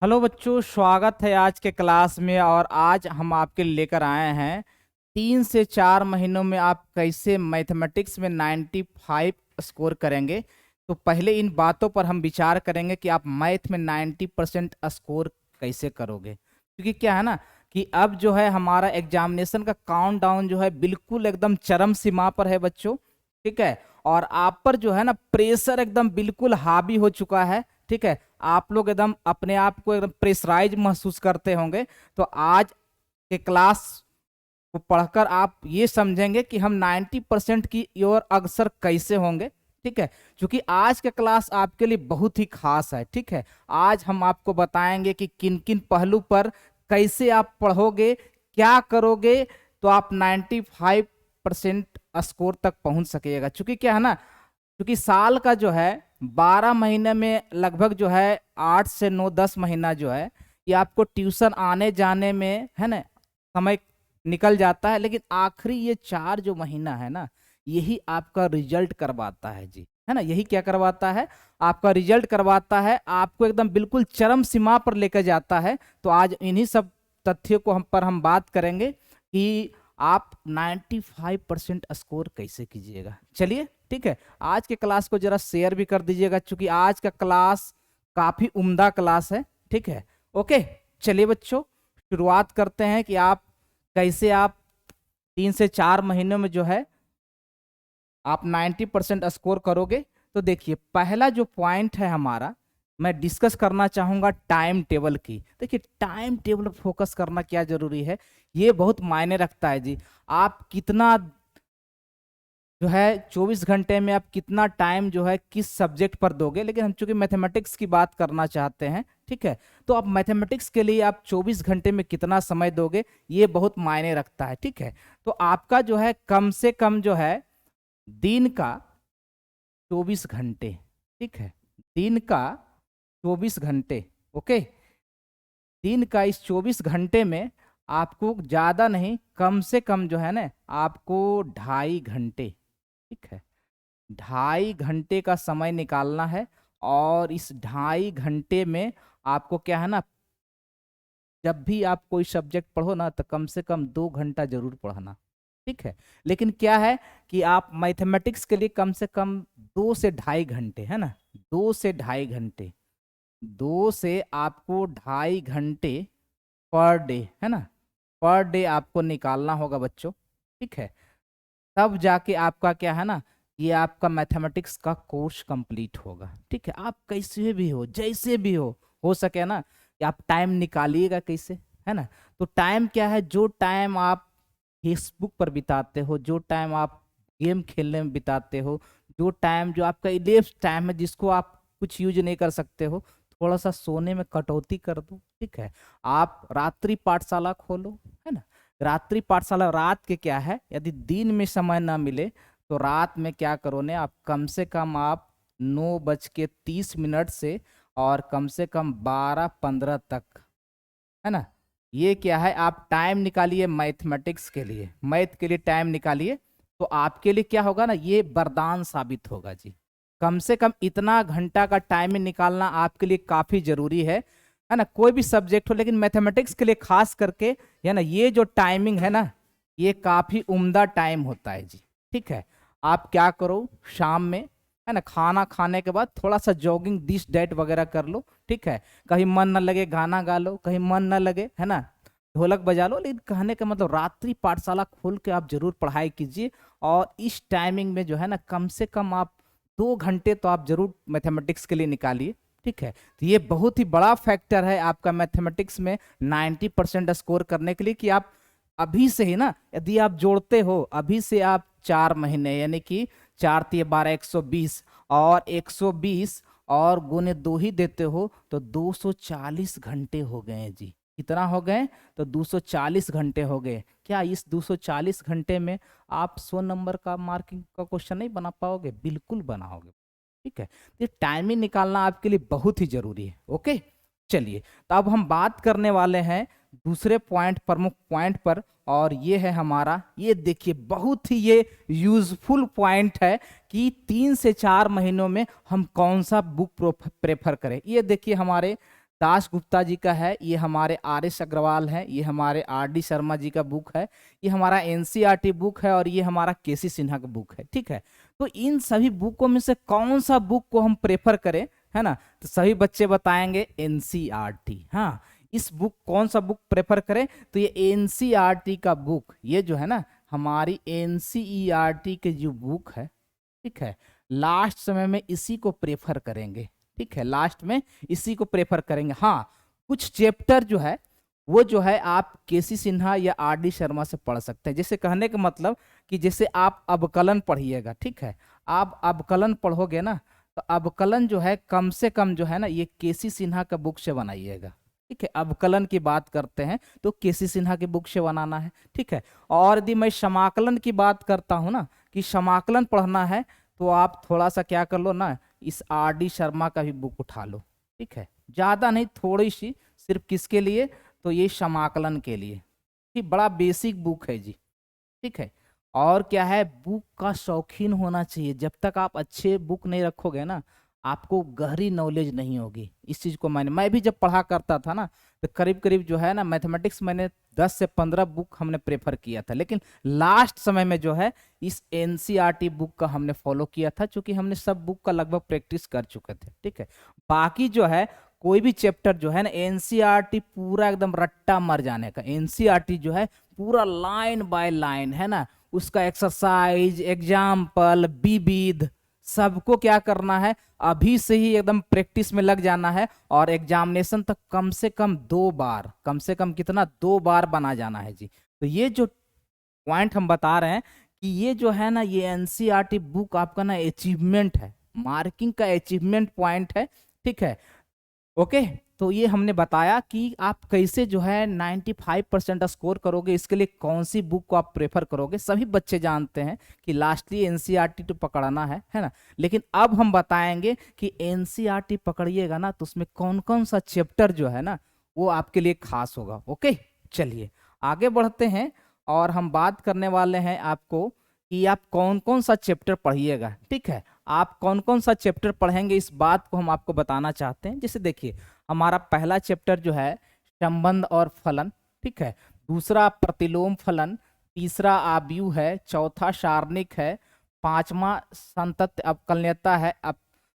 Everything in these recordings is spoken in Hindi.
हेलो बच्चों, स्वागत है आज के क्लास में। और आज हम आपके लिए लेकर आए हैं 3 से 4 महीनों में आप कैसे मैथमेटिक्स में 95 स्कोर करेंगे। तो पहले इन बातों पर हम विचार करेंगे कि आप मैथ में 90% स्कोर कैसे करोगे, क्योंकि क्या है ना कि अब जो है हमारा एग्जामिनेशन का काउंटडाउन जो है बिल्कुल एकदम चरम सीमा पर है बच्चों। ठीक है, और आप पर जो है ना प्रेशर एकदम बिल्कुल हावी हो चुका है। ठीक है, आप लोग एकदम अपने आप को एकदम प्रेशराइज महसूस करते होंगे। तो आज के क्लास को पढ़कर आप ये समझेंगे कि हम 90% की ओर अग्रसर कैसे होंगे। ठीक है, क्योंकि आज का क्लास आपके लिए बहुत ही खास है। ठीक है, आज हम आपको बताएंगे कि किन किन पहलू पर कैसे आप पढ़ोगे, क्या करोगे, तो आप 95% स्कोर तक पहुंच सकेगा। क्योंकि क्या है ना, क्योंकि साल का जो है 12 महीने में लगभग जो है 8 से 9 10 महीना जो है ये आपको ट्यूशन आने जाने में है ना समय निकल जाता है। लेकिन आखिरी ये 4 जो महीना है ना, यही आपका रिजल्ट करवाता है जी, है ना। यही क्या करवाता है, आपका रिजल्ट करवाता है, आपको एकदम बिल्कुल चरम सीमा पर लेकर जाता है। तो आज इन्हीं सब तथ्यों को हम बात करेंगे कि आप 95% स्कोर कैसे कीजिएगा। चलिए ठीक है, आज के क्लास को जरा शेयर भी कर दीजिएगा, क्योंकि आज का क्लास काफी उम्दा क्लास है। ठीक है, ओके। चलिए बच्चों, शुरुआत करते हैं कि आप कैसे आप 3 से 4 महीनों में जो है आप 90% स्कोर करोगे। तो देखिए, पहला जो पॉइंट है हमारा, मैं डिस्कस करना चाहूंगा टाइम टेबल की। देखिए, टाइम टेबल फोकस करना क्या जरूरी है, ये बहुत मायने रखता है जी। आप कितना जो है 24 घंटे में आप कितना टाइम जो है किस सब्जेक्ट पर दोगे। लेकिन हम चूंकि मैथमेटिक्स की बात करना चाहते हैं, ठीक है, तो आप मैथमेटिक्स के लिए आप 24 घंटे में कितना समय दोगे, ये बहुत मायने रखता है। ठीक है, तो आपका जो है कम से कम जो है दिन का 24 घंटे। ठीक है, दिन का 24 घंटे। ओके, दिन का इस 24 घंटे में आपको ज्यादा नहीं, कम से कम जो है ना आपको 2.5 घंटे, ठीक है, 2.5 घंटे का समय निकालना है। और इस 2.5 घंटे में आपको क्या है ना, जब भी आप कोई सब्जेक्ट पढ़ो ना तो कम से कम 2 घंटा जरूर पढ़ना। ठीक है, लेकिन क्या है कि आप मैथमेटिक्स के लिए कम से कम 2 से 2.5 घंटे, है ना, 2 से 2.5 घंटे, 2 से आपको 2.5 घंटे पर डे, है ना, पर डे आपको निकालना होगा बच्चों। ठीक है, तब जाके आपका क्या है ना, ये आपका मैथमेटिक्स का कोर्स कंप्लीट होगा। ठीक है, आप कैसे भी हो, जैसे भी हो सके ना, कि आप टाइम निकालिएगा कैसे, है ना। तो टाइम क्या है, जो टाइम आप फेसबुक पर बिताते हो, जो टाइम आप गेम खेलने में बिताते हो, जो टाइम जो आपका इलेप्स टाइम है जिसको आप कुछ यूज नहीं कर सकते हो, थोड़ा सा सोने में कटौती कर दो। ठीक है, आप रात्रि पाठशाला खोलो, है ना। रात्रि पाठशाला रात के क्या है, यदि दिन में समय ना मिले तो रात में क्या करो ने, आप कम से कम आप 9:30 से और कम से कम 12:15 तक, है ना, ये क्या है, आप टाइम निकालिए मैथमेटिक्स के लिए, मैथ के लिए टाइम निकालिए। तो आपके लिए क्या होगा ना, ये वरदान साबित होगा जी। कम से कम इतना घंटा का टाइम निकालना आपके लिए काफी जरूरी है ना, कोई भी सब्जेक्ट हो, लेकिन मैथमेटिक्स के लिए खास करके, है ना, ये जो टाइमिंग है ना, ये काफी उम्दा टाइम होता है जी। ठीक है, आप क्या करो, शाम में, है ना, खाना खाने के बाद थोड़ा सा जॉगिंग दिस डेट वगैरह कर लो। ठीक है, कहीं मन न लगे गाना गा लो, कहीं मन न लगे, है ना, ढोलक बजा लो, लेकिन कहने का मतलब रात्रि पाठशाला खोल के आप जरूर पढ़ाई कीजिए। और इस टाइमिंग में जो है ना, कम से कम आप 2 घंटे तो आप जरूर मैथमेटिक्स के लिए निकालिए। ठीक है, तो ये बहुत ही बड़ा फैक्टर है आपका मैथमेटिक्स में 90% स्कोर करने के लिए, कि आप अभी से ही ना, यदि आप जोड़ते हो अभी से आप 4 महीने, यानी कि 4×3 = 12, 120, और 120 और गुने 2 ही देते हो तो 240 घंटे हो गए हैं जी। कितना हो गए, तो 240 घंटे हो गए। क्या इस 240 घंटे में आप 100 नंबर का मार्किंग का क्वेश्चन नहीं बना पाओगे? बिल्कुल बनाओगे। ठीक है, ये टाइमिंग निकालना आपके लिए बहुत ही जरूरी है। ओके, चलिए, तो अब हम बात करने वाले हैं दूसरे पॉइंट, प्रमुख पॉइंट पर। और ये है हमारा, ये देखिए बहुत ही ये यूजफुल पॉइंट है कि 3 से 4 महीनों में हम कौन सा बुक प्रेफर करें। ये देखिए हमारे दास गुप्ता जी का है, ये हमारे आर.एस. अग्रवाल है, ये हमारे आर.डी. शर्मा जी का बुक है, ये हमारा एनसीईआरटी बुक है, और ये हमारा केसी सिन्हा का बुक है। ठीक है, तो इन सभी बुकों में से कौन सा बुक को हम प्रेफर करें, है ना, तो सभी बच्चे बताएंगे एनसीईआरटी। हाँ, इस बुक कौन सा बुक प्रेफर करें, तो ये एनसीईआरटी का बुक, ये जो है ना हमारी एनसीईआरटी के जो बुक है, ठीक है, लास्ट समय में इसी को प्रेफर करेंगे। ठीक है, लास्ट में इसी को प्रेफर करेंगे। हाँ, कुछ चैप्टर जो है वो जो है आप केसी सिन्हा या आर.डी. शर्मा से पढ़ सकते हैं। जैसे कहने का मतलब कि जैसे आप अवकलन पढ़िएगा, ठीक है, आप अवकलन पढ़ोगे ना, तो अवकलन जो है कम से कम जो है ना ये केसी सिन्हा का बुक से बनाइएगा। ठीक है, अवकलन की बात करते हैं तो केसी सिन्हा के बुक से बनाना है। ठीक है, और यदि मैं समाकलन की बात करता हूँ ना कि समाकलन पढ़ना है, तो आप थोड़ा सा क्या कर लो ना, इस आर.डी. शर्मा का भी बुक उठा लो। ठीक है, ज्यादा नहीं, थोड़ी सी, सिर्फ किसके लिए, तो ये समाकलन के लिए। ठीक, बड़ा बेसिक बुक है जी। ठीक है, और क्या है, बुक का शौकीन होना चाहिए। जब तक आप अच्छे बुक नहीं रखोगे ना, आपको गहरी नॉलेज नहीं होगी। इस चीज को मैं भी जब पढ़ा करता था ना, तो करीब करीब जो है ना मैथमेटिक्स मैंने 10 से 15 बुक हमने प्रेफर किया था, लेकिन लास्ट समय में जो है इस एनसीईआरटी बुक का हमने फॉलो किया था, क्योंकि हमने सब बुक का लगभग प्रैक्टिस कर चुके थे। ठीक है, बाकी जो है कोई भी चैप्टर जो है ना, एनसीईआरटी पूरा एकदम रट्टा मर जाने का। एनसीईआरटी जो है पूरा लाइन बाय लाइन है ना, उसका एक्सरसाइज, एग्जाम्पल, विविध, सबको क्या करना है, अभी से ही एकदम प्रैक्टिस में लग जाना है, और एग्जामिनेशन तक कम से कम 2 बार, कम से कम कितना, 2 बार बना जाना है जी। तो ये जो पॉइंट हम बता रहे हैं कि ये जो है ना, ये एनसीईआरटी बुक आपका ना अचीवमेंट है, मार्किंग का अचीवमेंट पॉइंट है। ठीक है, ओके, तो ये हमने बताया कि आप कैसे जो है 95% स्कोर करोगे, इसके लिए कौन सी बुक को आप प्रेफर करोगे। सभी बच्चे जानते हैं कि लास्टली एनसीईआरटी तो पकड़ना है ना, लेकिन अब हम बताएंगे कि एनसीईआरटी पकड़िएगा ना तो उसमें कौन कौन सा चैप्टर जो है ना वो आपके लिए खास होगा। ओके, चलिए आगे बढ़ते हैं, और हम बात करने वाले हैं आपको कि आप कौन कौन सा चैप्टर पढ़िएगा। ठीक है, आप कौन कौन सा चैप्टर पढ़ेंगे, इस बात को हम आपको बताना चाहते हैं। जैसे देखिए, हमारा पहला चैप्टर जो है संबंध और फलन, ठीक है, दूसरा प्रतिलोम फलन, तीसरा आव्यूह है, चौथा सारणिक है, पांचवा संतत अवकलनीयता है,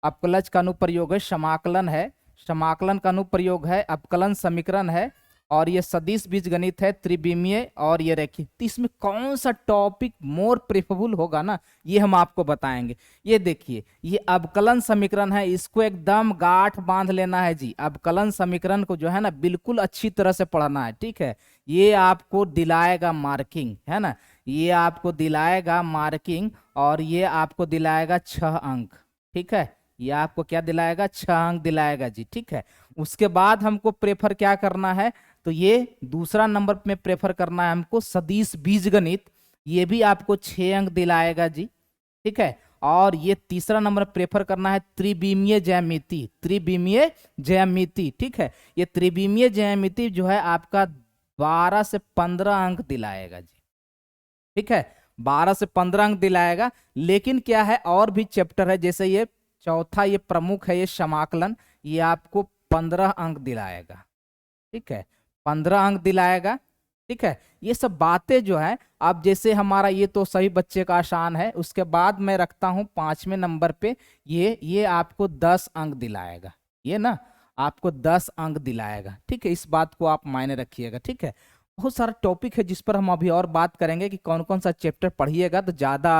अपकलज का अनुप्रयोग है, समाकलन है, समाकलन का अनुप्रयोग है, अपकलन समीकरण है, और ये सदिश बीजगणित है, त्रिविमीय और ये रेखीय। तो इसमें कौन सा टॉपिक मोर प्रेफरेबल होगा ना, ये हम आपको बताएंगे। ये देखिए, ये अवकलन समीकरण है, इसको एकदम गांठ बांध लेना है जी। अवकलन समीकरण को जो है ना बिल्कुल अच्छी तरह से पढ़ना है। ठीक है, ये आपको दिलाएगा मार्किंग, है ना, ये आपको दिलाएगा मार्किंग, और ये आपको दिलाएगा 6 अंक। ठीक है, ये आपको क्या दिलाएगा, 6 अंक दिलाएगा जी। ठीक है, उसके बाद हमको प्रेफर क्या करना है, तो ये दूसरा नंबर में प्रेफर करना है हमको सदिश बीजगणित, ये भी आपको 6 अंक दिलाएगा जी। ठीक है, और ये तीसरा नंबर प्रेफर करना है त्रिविमीय ज्यामिति, त्रिविमीय ज्यामिति। ठीक है, ये त्रिविमीय ज्यामिति जो है आपका 12 से 15 अंक दिलाएगा जी। ठीक है, 12 से 15 अंक दिलाएगा। लेकिन क्या है, और भी चैप्टर है, जैसे ये चौथा, ये प्रमुख है, ये समाकलन, ये आपको 15 अंक दिलाएगा। ठीक है, 15 अंक दिलाएगा। ठीक है, ये सब बातें जो है, अब जैसे हमारा ये तो सही बच्चे का आसान है, उसके बाद मैं रखता हूं 5वें नंबर पे, ये आपको 10 अंक दिलाएगा, ये ना आपको 10 अंक दिलाएगा। ठीक है, इस बात को आप मायने रखिएगा। ठीक है, बहुत सारा टॉपिक है जिस पर हम अभी और बात करेंगे कि कौन कौन सा चैप्टर पढ़िएगा तो ज्यादा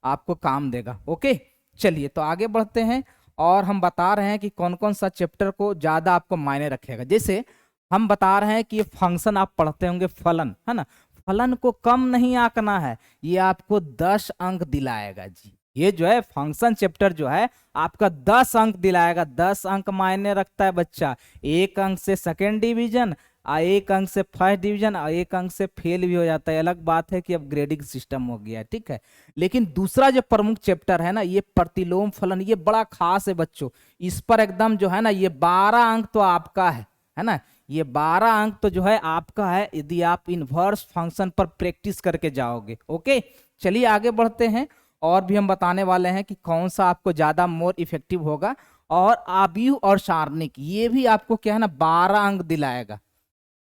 आपको काम देगा। ओके, चलिए तो आगे बढ़ते हैं, और हम बता रहे हैं कि कौन कौन सा चैप्टर को ज्यादा आपको मायने रखेगा। जैसे हम बता रहे हैं कि ये फंक्शन आप पढ़ते होंगे, फलन, है ना, फलन को कम नहीं आंकना है, ये आपको 10 अंक दिलाएगा जी। ये जो है फंक्शन चैप्टर जो है आपका 10 अंक दिलाएगा। 10 अंक मायने रखता है बच्चा, 1 अंक से सेकेंड डिवीजन, 1 अंक से फर्स्ट डिवीजन, और 1 अंक से फेल भी हो जाता है। अलग बात है कि अब ग्रेडिंग सिस्टम हो गया है। ठीक है, लेकिन दूसरा जो प्रमुख चैप्टर है ना, ये प्रतिलोम फलन, ये बड़ा खास है बच्चों। इस पर एकदम जो है ना ये 12 अंक तो आपका है ना, ये 12 अंक तो जो है आपका है, यदि आप इनवर्स फंक्शन पर प्रैक्टिस करके जाओगे। ओके, चलिए आगे बढ़ते हैं, और भी हम बताने वाले हैं कि कौन सा आपको ज्यादा मोर इफेक्टिव होगा। और आव्यूह और सारणिक, ये भी आपको क्या है ना 12 अंक दिलाएगा।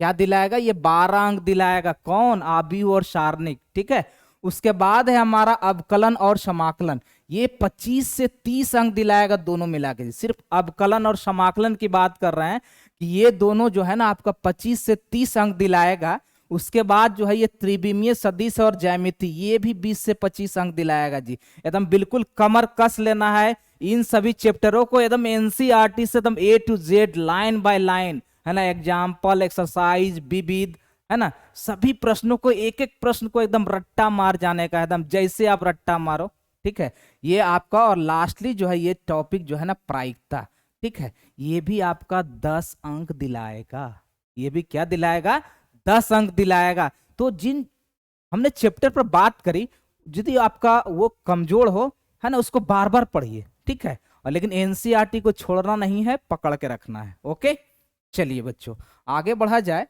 क्या दिलाएगा? ये 12 अंक दिलाएगा। कौन? आव्यूह और सारणिक। ठीक है। उसके बाद है हमारा अवकलन और समाकलन, ये 25 से 30 अंक दिलाएगा दोनों मिला के। सिर्फ अवकलन और समाकलन की बात कर रहे हैं कि ये दोनों जो है ना आपका 25 से 30 अंक दिलाएगा। उसके बाद जो है ये त्रिविमीय सदिश और ज्यामिति, ये भी 20 से 25 अंक दिलाएगा जी। एकदम बिल्कुल कमर कस लेना है इन सभी चैप्टरों को, एकदम एनसीईआरटी से एकदम A to Z line by line, है ना, एग्जाम्पल, एक्सरसाइज, विविध, है ना, सभी प्रश्नों को, एक एक प्रश्न को एकदम रट्टा मार जाने का, एकदम जैसे आप रट्टा मारो। ठीक है, ये आपका। और लास्टली जो है ये टॉपिक जो है ना प्रायिकता, ठीक है, ये भी आपका 10 अंक दिलाएगा। ये भी क्या दिलाएगा? 10 अंक दिलाएगा। तो जिन हमने चैप्टर पर बात करी, यदि आपका वो कमजोर हो, है ना, उसको बार बार पढ़िए। ठीक है, और लेकिन एनसीईआरटी को छोड़ना नहीं है, पकड़ के रखना है। ओके, चलिए बच्चों आगे बढ़ा जाए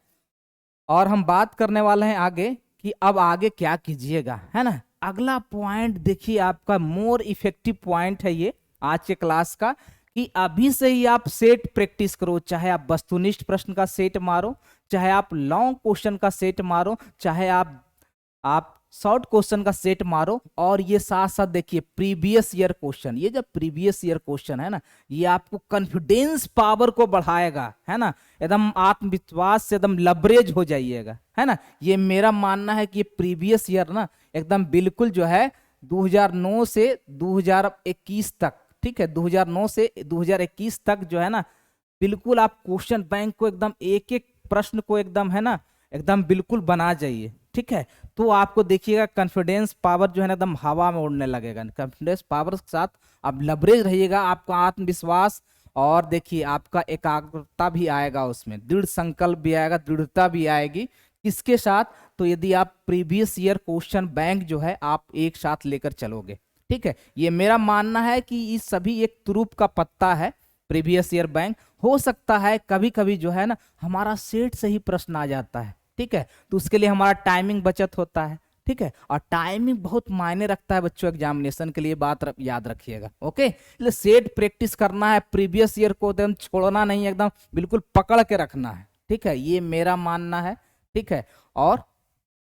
और हम बात करने वाले हैं आगे कि अब आगे क्या कीजिएगा, है ना। अगला पॉइंट देखिए, आपका मोर इफेक्टिव पॉइंट है ये आज के क्लास का, कि अभी से ही आप सेट प्रैक्टिस करो। चाहे आप वस्तुनिष्ठ प्रश्न का सेट मारो, चाहे आप लॉन्ग क्वेश्चन का सेट मारो, चाहे आप शॉर्ट क्वेश्चन का सेट मारो। और ये साथ साथ देखिए प्रीवियस ईयर क्वेश्चन, ये जो प्रीवियस ईयर क्वेश्चन है ना, ये आपको कॉन्फिडेंस पावर को बढ़ाएगा, है ना, एकदम आत्मविश्वास से एकदम लबरेज हो जाइएगा, है ना। ये मेरा मानना है कि ये प्रीवियस ईयर ना एकदम बिल्कुल जो है 2009 से 2021 तक, ठीक है, 2009 से 2021 तक जो है ना, बिल्कुल आप क्वेश्चन बैंक को एकदम एक एक प्रश्न को एकदम, है ना, एकदम बिल्कुल बना जाइए। ठीक है, तो आपको देखिएगा कॉन्फिडेंस पावर जो है ना एकदम हवा में उड़ने लगेगा। कॉन्फिडेंस पावर के साथ आप लबरेज रहिएगा, आपका आत्मविश्वास, और देखिए आपका एकाग्रता भी आएगा, उसमें दृढ़ संकल्प भी आएगा, दृढ़ता भी आएगी। किसके साथ? तो यदि आप प्रीवियस ईयर क्वेश्चन बैंक जो है आप एक साथ लेकर चलोगे। ठीक है, ये मेरा मानना है कि ये सभी एक तुरुप का पत्ता है, प्रीवियस ईयर बैंक। हो सकता है कभी कभी जो है ना हमारा सेट से ही प्रश्न आ जाता है। ठीक है, तो उसके लिए हमारा टाइमिंग बचत होता है। ठीक है, और टाइमिंग बहुत मायने रखता है बच्चों एग्जामिनेशन के लिए, बात याद रखिएगा। ओके, इसलिए सेट प्रैक्टिस करना है, प्रीवियस ईयर को एकदम छोड़ना नहीं, एकदम बिल्कुल पकड़ के रखना है। ठीक है, ये मेरा मानना है। ठीक है, और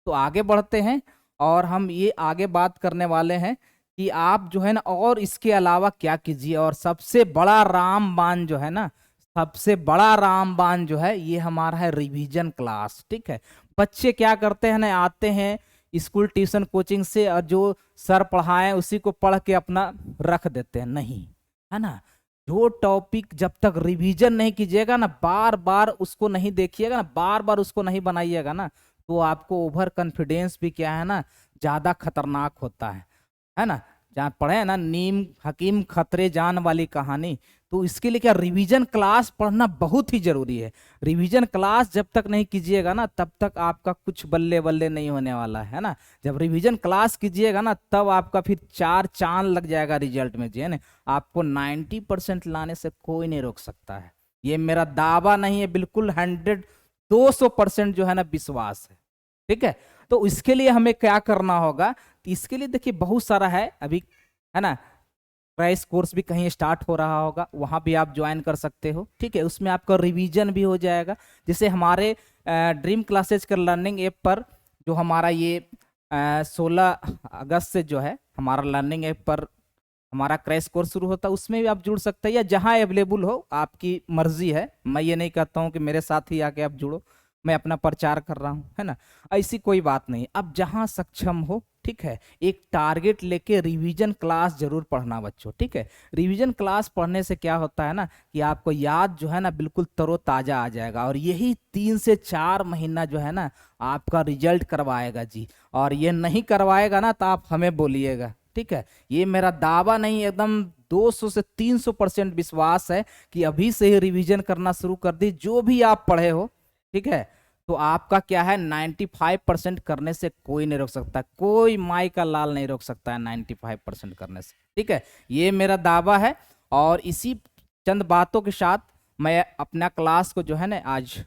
तो आगे बढ़ते हैं और हम ये आगे बात करने वाले हैं कि आप जो है ना और इसके अलावा क्या कीजिए। और सबसे बड़ा रामबाण जो है ना, सबसे बड़ा रामबाण जो है ये हमारा है रिवीजन क्लास। ठीक है, बच्चे क्या करते हैं ना, आते हैं स्कूल ट्यूशन कोचिंग से और जो सर पढ़ाएं उसी को पढ़ के अपना रख देते हैं, नहीं, है ना। जो टॉपिक जब तक रिवीजन नहीं कीजिएगा ना, बार बार उसको नहीं देखिएगा ना, बार बार उसको नहीं बनाइएगा ना, तो आपको ओवर कॉन्फिडेंस भी क्या है ना ज्यादा खतरनाक होता है ना। जहाँ पढ़े है ना नीम हकीम खतरे जान वाली कहानी, तो इसके लिए क्या रिवीजन क्लास पढ़ना बहुत ही जरूरी है। रिवीजन क्लास जब तक नहीं कीजिएगा ना तब तक आपका कुछ बल्ले बल्ले नहीं होने वाला है ना। जब रिवीजन क्लास कीजिएगा ना तब आपका फिर 4 चांद लग जाएगा रिजल्ट में, जी है ना। आपको 90% लाने से कोई नहीं रोक सकता है, ये मेरा दावा नहीं है, बिल्कुल 200% जो है ना विश्वास है। ठीक है, तो इसके लिए हमें क्या करना होगा? तो इसके लिए देखिए बहुत सारा है अभी, है ना। क्रैश कोर्स भी कहीं स्टार्ट हो रहा होगा, वहां भी आप ज्वाइन कर सकते हो। ठीक है, उसमें आपका रिवीजन भी हो जाएगा। जैसे हमारे ड्रीम क्लासेज का लर्निंग ऐप पर जो हमारा ये 16 अगस्त से जो है हमारा लर्निंग ऐप पर हमारा क्रैश कोर्स शुरू होता है, उसमें भी आप जुड़ सकते हैं, या जहां अवेलेबल हो, आपकी मर्जी है। मैं ये नहीं कहता हूं कि मेरे साथ ही आके आप जुड़ो, मैं अपना प्रचार कर रहा हूं, है ना, ऐसी कोई बात नहीं। अब जहां सक्षम हो, ठीक है, एक टारगेट लेके रिवीजन क्लास जरूर पढ़ना बच्चों। ठीक है, रिवीजन क्लास पढ़ने से क्या होता है ना कि आपको याद जो है ना बिल्कुल तरोताजा आ जाएगा, और यही 3 से 4 महीना जो है ना आपका रिजल्ट करवाएगा जी। और ये नहीं करवाएगा ना तो आप हमें बोलिएगा। ठीक है, ये मेरा दावा नहीं, एकदम 200 से 300% विश्वास है कि अभी से ही रिवीजन करना शुरू कर दी, जो भी आप पढ़े हो। ठीक है, तो आपका क्या है 95% करने से कोई नहीं रोक सकता, कोई माई का लाल नहीं रोक सकता है 95% करने से। ठीक है, ये मेरा दावा है। और इसी चंद बातों के साथ मैं अपना क्लास को जो है ना आज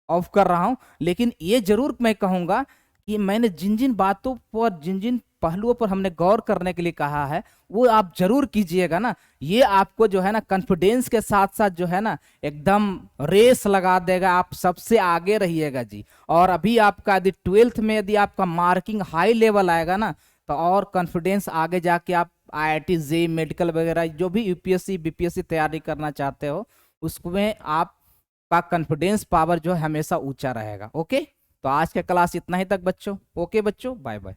ऑफ कर रहा हूं। लेकिन ये जरूर मैं कहूंगा कि मैंने जिन जिन बातों पर, जिन जिन पहलुओं पर हमने गौर करने के लिए कहा है, वो आप जरूर कीजिएगा ना। ये आपको जो है ना कॉन्फिडेंस के साथ साथ जो है ना एकदम रेस लगा देगा, आप सबसे आगे रहिएगा जी। और अभी आपका यदि 12th में यदि आपका मार्किंग हाई लेवल आएगा ना, तो और कॉन्फिडेंस आगे जाके आप आईआईटी जेई मेडिकल वगैरह जो भी यूपीएससी बीपीएससी तैयारी करना चाहते हो, उसमें आपका कॉन्फिडेंस पावर जो है हमेशा ऊंचा रहेगा। ओके, तो आज का क्लास इतना ही तक बच्चों। ओके बच्चों, बाय बाय।